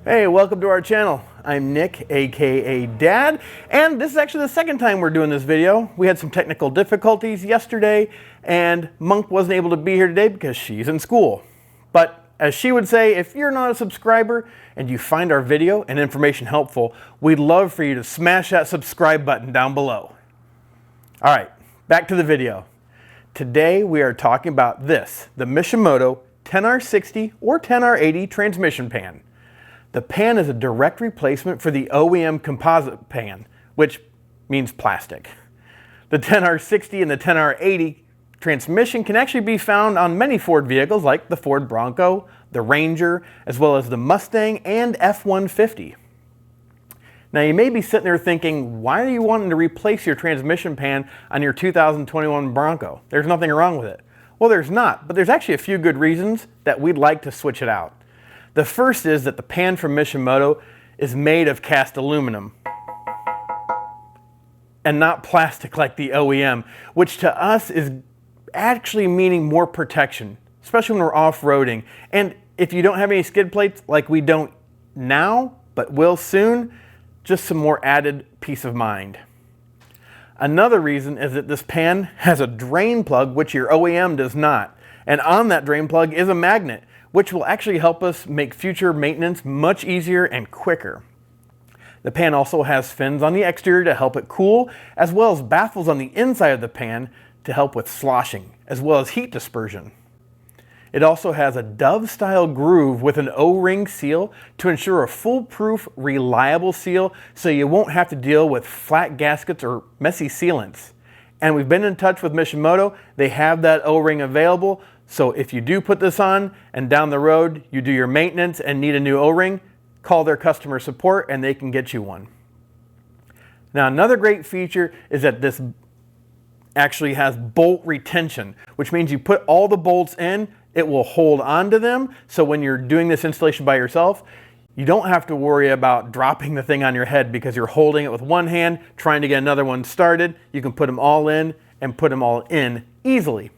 Hey, welcome to our channel. I'm Nick, aka Dad, and this is actually the second time we're doing this video. We had some technical difficulties yesterday, and Monk wasn't able to be here today because she's in school. But as she would say, if you're not a subscriber and you find our video and information helpful, we'd love for you to smash that subscribe button down below. All right, back to the video. Today we are talking about this, the Mishimoto 10R60 or 10R80 transmission pan. The pan is a direct replacement for the OEM composite pan, which means plastic. The 10R60 and the 10R80 transmission can actually be found on many Ford vehicles like the Ford Bronco, the Ranger, as well as the Mustang and F-150. Now you may be sitting there thinking, why are you wanting to replace your transmission pan on your 2021 Bronco? There's nothing wrong with it. Well, there's not, but there's actually a few good reasons that we'd like to switch it out. The first is that the pan from Mishimoto is made of cast aluminum and not plastic like the OEM, which to us is actually meaning more protection, especially when we're off-roading. And if you don't have any skid plates like we don't now, but will soon, just some more added peace of mind. Another reason is that this pan has a drain plug, which your OEM does not. And on that drain plug is a magnet, which will actually help us make future maintenance much easier and quicker. The pan also has fins on the exterior to help it cool, as well as baffles on the inside of the pan to help with sloshing, as well as heat dispersion. It also has a dove-style groove with an O-ring seal to ensure a foolproof, reliable seal so you won't have to deal with flat gaskets or messy sealants. And we've been in touch with Mishimoto. They have that O-ring available. So if you do put this on and down the road you do your maintenance and need a new O-ring, call their customer support and they can get you one. Now another great feature is that this actually has bolt retention, which means you put all the bolts in, it will hold onto them. So when you're doing this installation by yourself, you don't have to worry about dropping the thing on your head because you're holding it with one hand, trying to get another one started. You can put them all in and put them all in easily.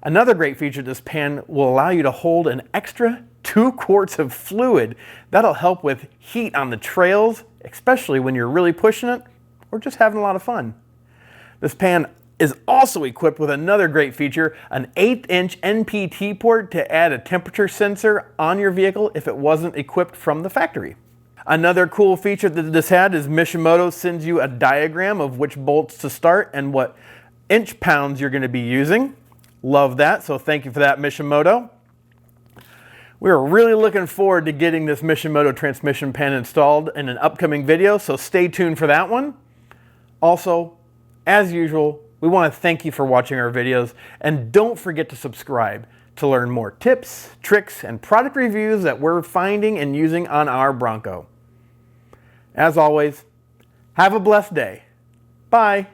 Another great feature of this pan will allow you to hold an extra 2 quarts of fluid. That'll help with heat on the trails, especially when you're really pushing it or just having a lot of fun. This pan is also equipped with another great feature, an 1/8" NPT port to add a temperature sensor on your vehicle if it wasn't equipped from the factory. Another cool feature that this had is Mishimoto sends you a diagram of which bolts to start and what inch pounds you're going to be using. Love that, so thank you for that, Mishimoto. We're really looking forward to getting this Mishimoto transmission pan installed in an upcoming video, so stay tuned for that one. Also, as usual, we want to thank you for watching our videos, and don't forget to subscribe to learn more tips, tricks, and product reviews that we're finding and using on our Bronco. As always, have a blessed day. Bye.